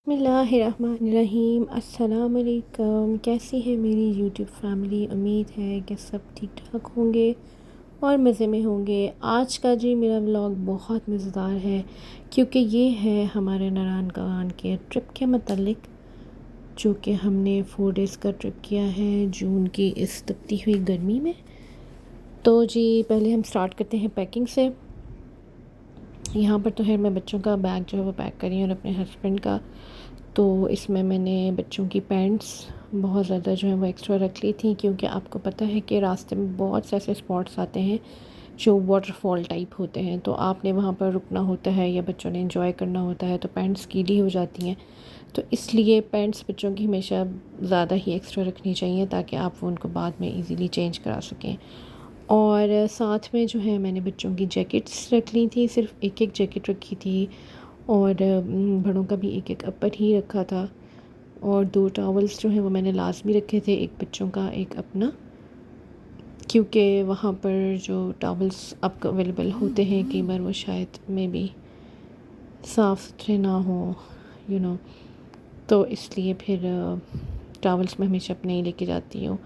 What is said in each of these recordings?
बिस्मिल्लाहिर्रहमानिर्रहीम। अस्सलाम वालेकुम। कैसी है मेरी यूट्यूब फैमिली? उम्मीद है कि सब ठीक ठाक होंगे और मज़े में होंगे। आज का जी मेरा व्लॉग बहुत मज़ेदार है क्योंकि ये है हमारे नारायण कवान के ट्रिप के मतलब, जो कि हमने 4 डेज़ का ट्रिप किया है जून की इस तपती हुई गर्मी में। तो जी पहले हम स्टार्ट करते हैं पैकिंग से। यहाँ पर तो है मैं बच्चों का बैग जो है वो पैक करी और अपने हस्बैंड का। तो इसमें मैंने बच्चों की पैंट्स बहुत ज़्यादा जो है वो एक्स्ट्रा रख ली थी, क्योंकि आपको पता है कि रास्ते में बहुत से ऐसे स्पॉट्स आते हैं जो वाटरफॉल टाइप होते हैं, तो आपने वहाँ पर रुकना होता है या बच्चों ने एंजॉय करना होता है, तो पैंट्स गीली हो जाती हैं। तो इसलिए पैंट्स बच्चों की हमेशा ज़्यादा ही एक्स्ट्रा रखनी चाहिए ताकि आप वो उनको बाद में इजीली चेंज करा सकें। और साथ में जो है मैंने बच्चों की जैकेट्स रख ली थी, सिर्फ एक एक जैकेट रखी थी और बड़ों का भी एक एक अपर ही रखा था। और 2 टॉवल्स जो हैं वो मैंने लाज़मी रखे थे, एक बच्चों का एक अपना, क्योंकि वहाँ पर जो टॉवल्स आपको अवेलेबल होते हैं कई बार वो शायद में भी साफ़ सुथरे ना हो, यू नो। तो इसलिए फिर टॉवल्स मैं हमेशा अपने ही लेके जाती हूँ।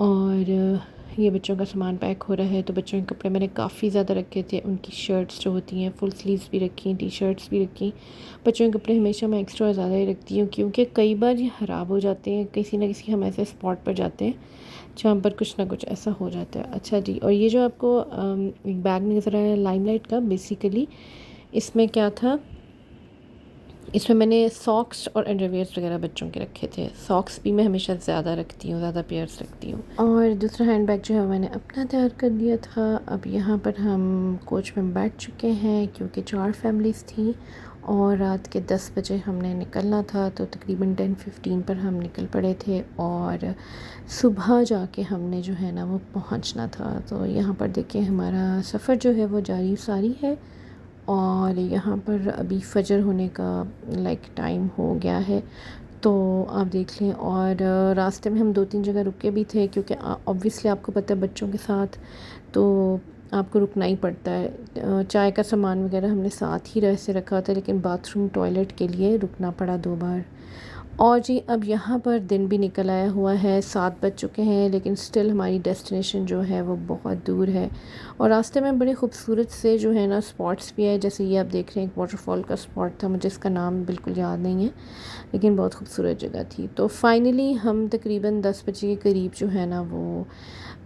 और ये बच्चों का सामान पैक हो रहा है, तो बच्चों के कपड़े मैंने काफ़ी ज़्यादा रखे थे। उनकी शर्ट्स जो होती हैं फुल स्लीव्स भी रखी, टी शर्ट्स भी रखी। बच्चों के कपड़े हमेशा मैं एक्स्ट्रा ज़्यादा ही रखती हूँ, क्योंकि कई बार ये ख़राब हो जाते हैं। किसी ना किसी हम ऐसे स्पॉट पर जाते हैं जहाँ पर कुछ ना कुछ ऐसा हो जाता है। अच्छा जी, और ये जो आपको एक बैग नज़र आया लाइमलाइट का, बेसिकली इसमें क्या था, इसमें मैंने सॉक्स और अंडरवियर्स वगैरह बच्चों के रखे थे। सॉक्स भी मैं हमेशा ज़्यादा रखती हूँ, ज़्यादा पेयर्स रखती हूँ। और दूसरा हैंड बैग जो है मैंने अपना तैयार कर लिया था। अब यहाँ पर हम कोच में बैठ चुके हैं क्योंकि 4 फैमिलीज़ थी और रात के 10 बजे हमने निकलना था, तो तकरीबन 10:15 पर हम निकल पड़े थे और सुबह जाके हमने जो है ना वो पहुँचना था। तो यहाँ पर देखिए हमारा सफ़र जो है वो जारी सारी है और यहाँ पर अभी फजर होने का टाइम हो गया है, तो आप देख लें। और रास्ते में हम 2-3 जगह रुके भी थे, क्योंकि ऑब्वियसली आपको पता है बच्चों के साथ तो आपको रुकना ही पड़ता है। चाय का सामान वगैरह हमने साथ ही से रखा था, लेकिन बाथरूम टॉयलेट के लिए रुकना पड़ा 2 बार। और जी अब यहाँ पर दिन भी निकल आया हुआ है, 7 बज चुके हैं, लेकिन स्टिल हमारी डेस्टिनेशन जो है वो बहुत दूर है। और रास्ते में बड़े खूबसूरत से जो है ना स्पॉट्स भी है, जैसे ये आप देख रहे हैं एक वाटरफॉल का स्पॉट था, मुझे इसका नाम बिल्कुल याद नहीं है, लेकिन बहुत खूबसूरत जगह थी। तो फाइनली हम तकरीबन 10 बजे के करीब जो है ना वो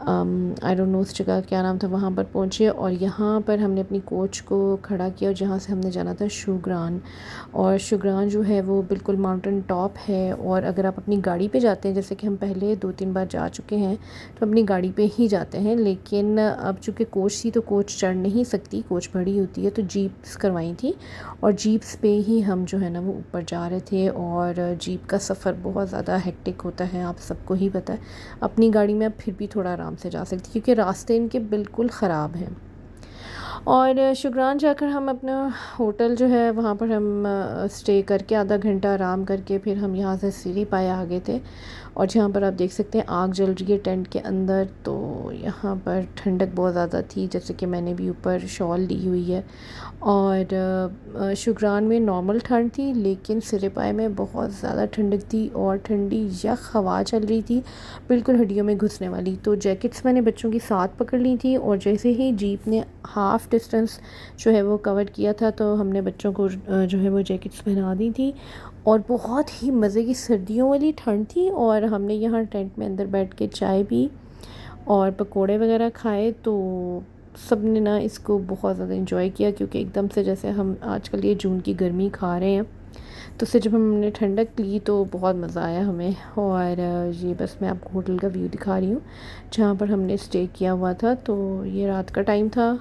आई डोंट नो उस जगह क्या नाम था, वहाँ पर पहुँचे और यहाँ पर हमने अपनी कोच को खड़ा किया और जहाँ से हमने जाना था शुग्रान। और शुग्रान जो है वो बिल्कुल माउंटेन टॉप है, और अगर आप अपनी गाड़ी पे जाते हैं, जैसे कि हम पहले 2-3 बार जा चुके हैं, तो अपनी गाड़ी पे ही जाते हैं। लेकिन अब चूँकि कोच थी तो कोच चढ़ नहीं सकती, कोच बड़ी होती है, तो जीप्स करवाई थी और जीप्स पे ही हम जो है ना वो ऊपर जा रहे थे। और जीप का सफ़र बहुत ज़्यादा हेक्टिक होता है, आप सबको ही पता है। अपनी गाड़ी में आप फिर भी थोड़ा आराम से जा सकती, क्योंकि रास्ते इनके बिल्कुल ख़राब हैं। और शुक्रान जाकर हम अपना होटल जो है वहाँ पर हम स्टे करके आधा घंटा आराम करके फिर हम यहाँ से सीढ़ी पाए आ गए थे। और जहाँ पर आप देख सकते हैं आग जल रही है टेंट के अंदर, तो यहाँ पर ठंडक बहुत ज़्यादा थी, जैसे कि मैंने भी ऊपर शॉल ली हुई है। और शुक्रान में नॉर्मल ठंड थी, लेकिन सिरपाए में बहुत ज़्यादा ठंडक थी और ठंडी यख हवा चल रही थी, बिल्कुल हड्डियों में घुसने वाली। तो जैकेट्स मैंने बच्चों की साथ पकड़ ली थी, और जैसे ही जीप ने हाफ़ डिस्टेंस जो है वो कवर किया था, तो हमने बच्चों को जो है वो जैकेट्स पहना दी थी। और बहुत ही मज़े की सर्दियों वाली ठंड थी, और हमने यहाँ टेंट में अंदर बैठ के चाय पी और पकोड़े वगैरह खाए। तो सब ने ना इसको बहुत ज़्यादा इंजॉय किया, क्योंकि एकदम से जैसे हम आजकल ये जून की गर्मी खा रहे हैं, तो उससे जब हमने ठंडक ली तो बहुत मज़ा आया हमें। और ये बस मैं आपको होटल का व्यू दिखा रही हूँ जहाँ पर हमने स्टे किया हुआ था। तो ये रात का टाइम था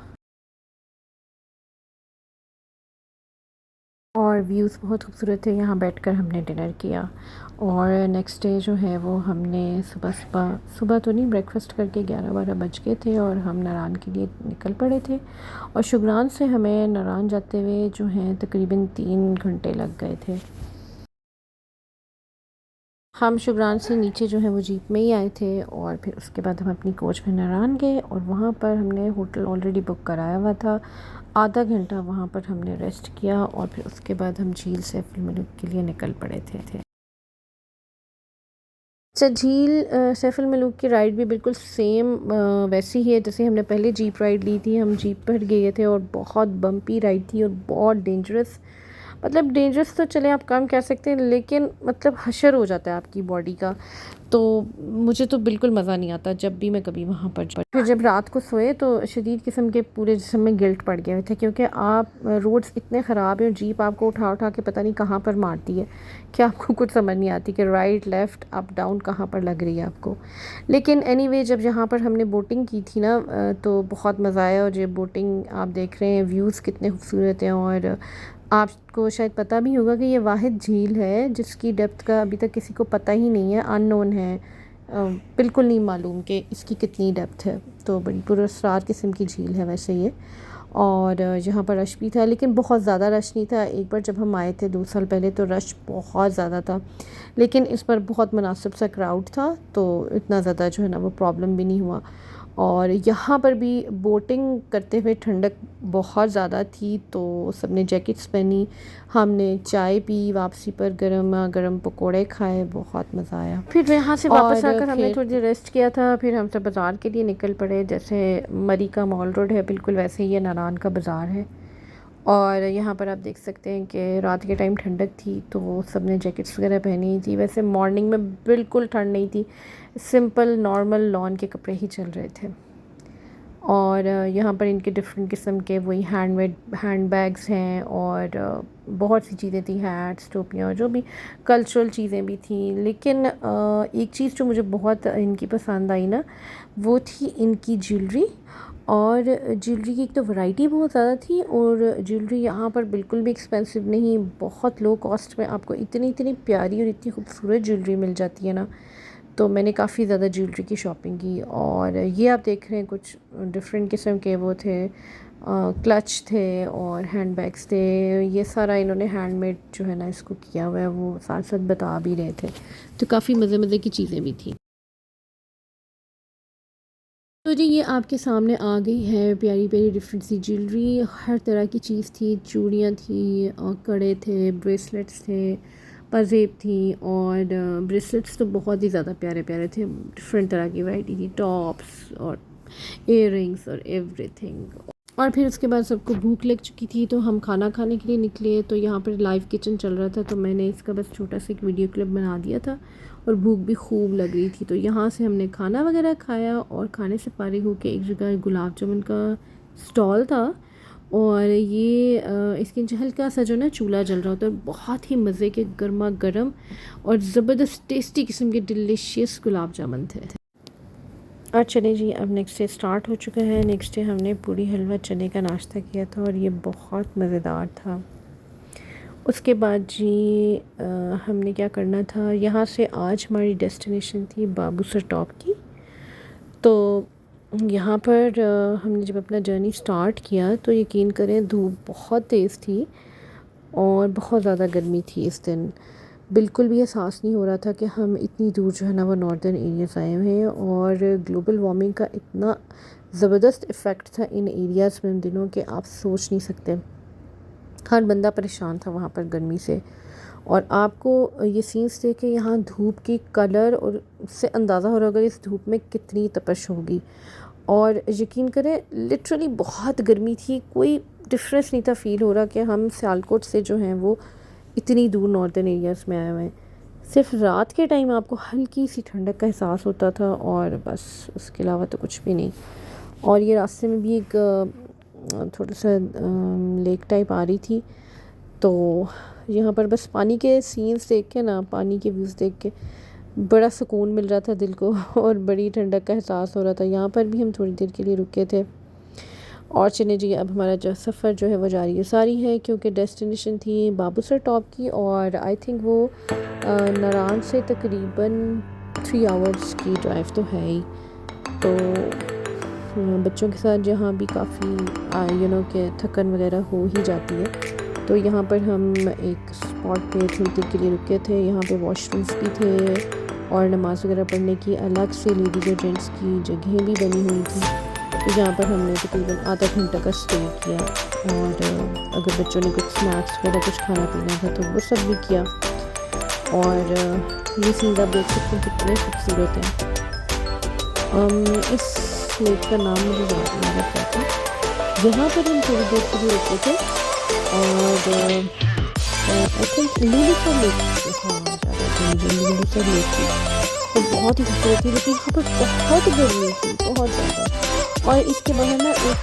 और व्यूज़ बहुत खूबसूरत थे। यहाँ बैठकर हमने डिनर किया और नेक्स्ट डे जो है वो हमने सुबह सुबह सुबह तो नहीं, ब्रेकफास्ट करके 11-12 बज गए थे और हम नारायण के लिए निकल पड़े थे। और शुग्रान से हमें नारायण जाते हुए जो है तकरीबन 3 घंटे लग गए थे। हम शुग्रान से नीचे जो है वो जीप में ही आए थे, और फिर उसके बाद हम अपनी कोच में नारायण गए और वहाँ पर हमने होटल ऑलरेडी बुक कराया हुआ था। आधा घंटा वहाँ पर हमने रेस्ट किया और फिर उसके बाद हम झील सैफ अल मलूक के लिए निकल पड़े थे। अच्छा, झील सैफ अल मलूक की राइड भी बिल्कुल सेम वैसी ही है जैसे हमने पहले जीप राइड ली थी। हम जीप पर गए थे और बहुत बम्पी राइड थी और बहुत डेंजरस। मतलब डेंजरस तो चले आप कम कह सकते हैं, लेकिन मतलब हशर हो जाता है आपकी बॉडी का। तो मुझे तो बिल्कुल मज़ा नहीं आता जब भी मैं कभी वहाँ पर फिर जब रात को सोए तो शदीद किस्म के पूरे जिस्म में गिल्ट पड़ गए थे, क्योंकि आप रोड्स इतने ख़राब हैं और जीप आपको उठा उठा के पता नहीं कहाँ पर मारती है कि आपको कुछ समझ नहीं आती कि राइट लेफ़्ट अप डाउन कहाँ पर लग रही है आपको। लेकिन एनीवे जब यहाँ पर हमने बोटिंग की थी ना तो बहुत मज़ा आया। और ये बोटिंग आप देख रहे हैं, व्यूज़ कितने खूबसूरत हैं। और आपको शायद पता भी होगा कि ये वाहिद झील है जिसकी डेप्थ का अभी तक किसी को पता ही नहीं है, अननोन है। बिल्कुल नहीं मालूम कि इसकी कितनी डेप्थ है। तो बड़ी पुरअसरार किस्म की झील है वैसे ये। और यहाँ पर रश भी था, लेकिन बहुत ज़्यादा रश नहीं था। एक बार जब हम आए थे 2 साल पहले तो रश बहुत ज़्यादा था, लेकिन इस पर बहुत मुनासिब सा क्राउड था, तो इतना ज़्यादा जो है ना वो प्रॉब्लम भी नहीं हुआ। और यहाँ पर भी बोटिंग करते हुए ठंडक बहुत ज़्यादा थी, तो सबने जैकेट्स पहनी। हमने चाय पी, वापसी पर गरमा गरम पकोड़े खाए, बहुत मज़ा आया। फिर यहाँ से वापस आकर हमने थोड़ी देर रेस्ट किया था। फिर हम सब बाज़ार के लिए निकल पड़े। जैसे मरी का मॉल रोड है बिल्कुल वैसे ही ये नारान का बाज़ार है। और यहाँ पर आप देख सकते हैं कि रात के टाइम ठंडक थी तो सब ने जैकेट्स वगैरह पहनी थी। वैसे मॉर्निंग में बिल्कुल ठंड नहीं थी, सिंपल नॉर्मल लॉन के कपड़े ही चल रहे थे। और यहाँ पर इनके डिफरेंट किस्म के वही हैंडमेड हैंड बैग्स हैं और बहुत सी चीज़ें थी, हैट्स, टोपियाँ, जो भी कल्चरल चीज़ें भी थी। लेकिन एक चीज़ जो मुझे बहुत इनकी पसंद आई ना, वो थी इनकी ज्वेलरी। और ज्वेलरी की एक तो वैरायटी बहुत ज़्यादा थी, और ज्वेलरी यहाँ पर बिल्कुल भी एक्सपेंसिव नहीं, बहुत लो कॉस्ट में आपको इतनी इतनी प्यारी और इतनी खूबसूरत ज्वेलरी मिल जाती है ना। तो मैंने काफ़ी ज़्यादा ज्वेलरी की शॉपिंग की। और ये आप देख रहे हैं कुछ डिफरेंट किस्म के वो थे, क्लच थे और हैंड बैग्स थे। ये सारा इन्होंने हैंडमेड जो है ना इसको किया हुआ है, वो साथ साथ बता भी रहे थे। तो काफ़ी मज़े मज़े की चीज़ें भी थी। तो जी ये आपके सामने आ गई है प्यारी प्यारी डिफरेंट सी ज्वेलरी। हर तरह की चीज़ थी, चूड़ियाँ थी और कड़े थे, ब्रेसलेट्स थे, पाजेब थी। और ब्रेसलेट्स तो बहुत ही ज़्यादा प्यारे प्यारे थे, डिफरेंट तरह की वैरायटी थी, टॉप्स और इयररिंग्स और एवरीथिंग। और फिर उसके बाद सबको भूख लग चुकी थी तो हम खाना खाने के लिए निकले। तो यहाँ पर लाइव किचन चल रहा था, तो मैंने इसका बस छोटा सा एक वीडियो क्लिप बना दिया था। और भूख भी खूब लग रही थी, तो यहाँ से हमने खाना वगैरह खाया। और खाने से फारिग होकर एक जगह गुलाब जामुन का स्टॉल था, और ये इसके नीचे हल्का सा जो ना चूल्हा जल रहा होता है, बहुत ही मज़े के गर्मा गर्म और ज़बरदस्त टेस्टी किस्म के डिलीशियस गुलाब जामुन थे। और चले जी, अब नेक्स्ट डे स्टार्ट हो चुका है। नेक्स्ट डे हमने पूरी हलवा चने का नाश्ता किया था और ये बहुत मज़ेदार था। उसके बाद जी हमने क्या करना था, यहाँ से आज हमारी डेस्टिनेशन थी बाबूसर टॉप की। तो यहाँ पर हमने जब अपना जर्नी स्टार्ट किया तो यकीन करें धूप बहुत तेज़ थी और बहुत ज़्यादा गर्मी थी इस दिन। बिल्कुल भी एहसास नहीं हो रहा था कि हम इतनी दूर जो है ना वो नॉर्दर्न एरियाज़ आए हुए हैं। और ग्लोबल वार्मिंग का इतना ज़बरदस्त इफ़ेक्ट था इन एरियाज़ में उन दिनों के आप सोच नहीं सकते। हर बंदा परेशान था वहाँ पर गर्मी से। और आपको ये सीन्स देख के यहाँ धूप की कलर और उससे अंदाज़ा हो रहा होगा इस धूप में कितनी तपश होगी। और यकीन करें लिटरली बहुत गर्मी थी, कोई डिफरेंस नहीं था फ़ील हो रहा कि हम सियालकोट से जो हैं वो इतनी दूर नॉर्दर्न एरियाज़ में आए हुए हैं। सिर्फ रात के टाइम आपको हल्की सी ठंडक का एहसास होता था और बस, उसके अलावा तो कुछ भी नहीं। और ये रास्ते में भी एक थोड़ा सा लेक टाइप आ रही थी, तो यहाँ पर बस पानी के सीन्स देख के ना, पानी के व्यूज़ देख के बड़ा सुकून मिल रहा था दिल को और बड़ी ठंडक का एहसास हो रहा था। यहाँ पर भी हम थोड़ी देर के लिए रुके थे। और चलिए जी, अब हमारा जो सफ़र जो है वो जारी सारी है, क्योंकि डेस्टिनेशन थी बाबूसर टॉप की। और आई थिंक वो नारान से तकरीबन 3 आवर्स की ड्राइव तो है ही। तो बच्चों के साथ जहाँ भी काफ़ी कि थकन वगैरह हो ही जाती है। तो यहाँ पर हम एक स्पॉट पे थोड़ी देर के लिए रुके थे। यहाँ पे वॉशरूम्स भी थे और नमाज़ वगैरह पढ़ने की अलग से लेडीज़ और जेंट्स की जगहें भी बनी हुई थी। तो यहाँ पर हमने तकरीबन आधा घंटा का स्टे किया, और अगर बच्चों ने कुछ स्नैक्स वगैरह कुछ खाना पीना था तो वो सब भी किया। और ये सीन आप देख सकते हैं कितने खूबसूरत हैं। इस लेक का नाम मुझे याद नहीं आ रहा क्या था। यहाँ पर हम थोड़ी देर के लिए रुके थे, और आई थिंक लूलूसर लेक, हाँ ज़्यादा मुझे लूलूसर लेक थी, तो बहुत ही खूबसूरत थी। लेकिन यहाँ पर बहुत गर्मी थी, बहुत ज़्यादा। और इसके बाहर ना एक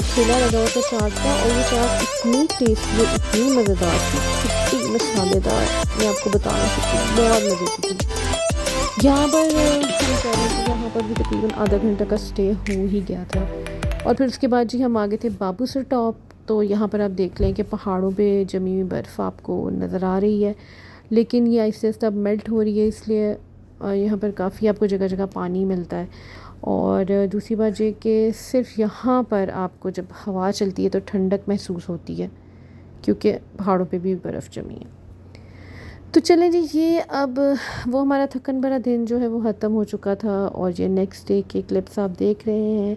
ठेला लगा हुआ था चाट का, और ये चाट इतनी टेस्टी और इतनी मज़ेदार थी, इतनी मसालेदार, मैं आपको बता नहीं सकती, बहुत मज़े की थी। यहाँ पर हम कह रहे थे, यहाँ पर भी तकरीबन आधा घंटा का स्टे हो ही गया था। और फिर उसके बाद जी हम आगे थे बाबूसर टॉप। तो यहाँ पर आप देख लें कि पहाड़ों पे जमी हुई बर्फ़ आपको नज़र आ रही है, लेकिन ये आहिस्ते आहिस्ते अब मेल्ट हो रही है, इसलिए यहाँ पर काफ़ी आपको जगह जगह पानी मिलता है। और दूसरी बात ये कि सिर्फ यहाँ पर आपको जब हवा चलती है तो ठंडक महसूस होती है, क्योंकि पहाड़ों पे भी बर्फ़ जमी है। तो चलें जी, ये अब वो हमारा थकन भरा दिन जो है वो ख़त्म हो चुका था, और ये नेक्स्ट डे के क्लिप्स आप देख रहे हैं।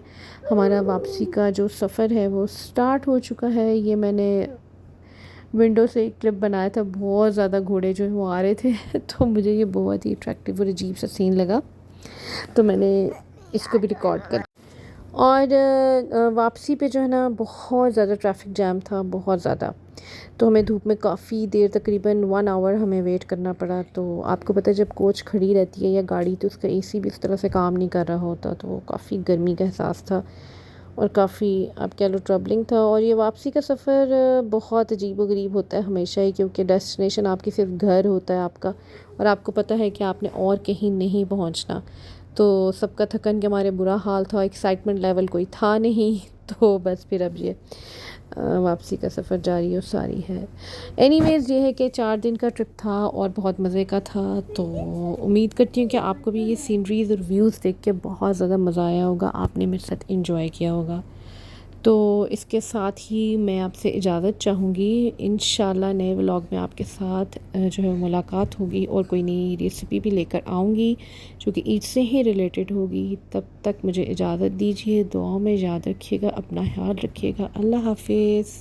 हमारा वापसी का जो सफ़र है वो स्टार्ट हो चुका है। ये मैंने विंडो से एक क्लिप बनाया था, बहुत ज़्यादा घोड़े जो है वो आ रहे थे तो मुझे ये बहुत ही अट्रैक्टिव और अजीब सा सीन लगा, तो मैंने इसको भी रिकॉर्ड कर। और वापसी पे जो है ना बहुत ज़्यादा ट्रैफिक जैम था, बहुत ज़्यादा। तो हमें धूप में काफ़ी देर, तकरीबन 1 आवर हमें वेट करना पड़ा। तो आपको पता है जब कोच खड़ी रहती है या गाड़ी, तो उसका एसी भी इस तरह से काम नहीं कर रहा होता, तो काफ़ी गर्मी का एहसास था, और काफ़ी आप कह लो ट्रबलिंग था। और ये वापसी का सफ़र बहुत अजीब व गरीब होता है हमेशा ही, क्योंकि डेस्टिनेशन आपकी सिर्फ घर होता है आपका, और आपको पता है कि आपने और कहीं नहीं पहुंचना। तो सबका थकन के हमारे बुरा हाल था, एक्साइटमेंट लेवल कोई था नहीं तो बस फिर अब ये वापसी का सफ़र जारी और सारी है। एनीवेज़ ये है कि 4 दिन का ट्रिप था और बहुत मज़े का था। तो उम्मीद करती हूँ कि आपको भी ये सीनरीज़ और व्यूज़ देख के बहुत ज़्यादा मज़ा आया होगा, आपने मेरे साथ एंजॉय किया होगा। तो इसके साथ ही मैं आपसे इजाज़त चाहूँगी। इंशाल्लाह नए व्लॉग में आपके साथ जो है मुलाकात होगी, और कोई नई रेसिपी भी लेकर आऊँगी जो कि ईद से ही रिलेटेड होगी। तब तक मुझे इजाज़त दीजिए, दुआओं में याद रखिएगा, अपना ख्याल रखिएगा। अल्लाह हाफ़िज़।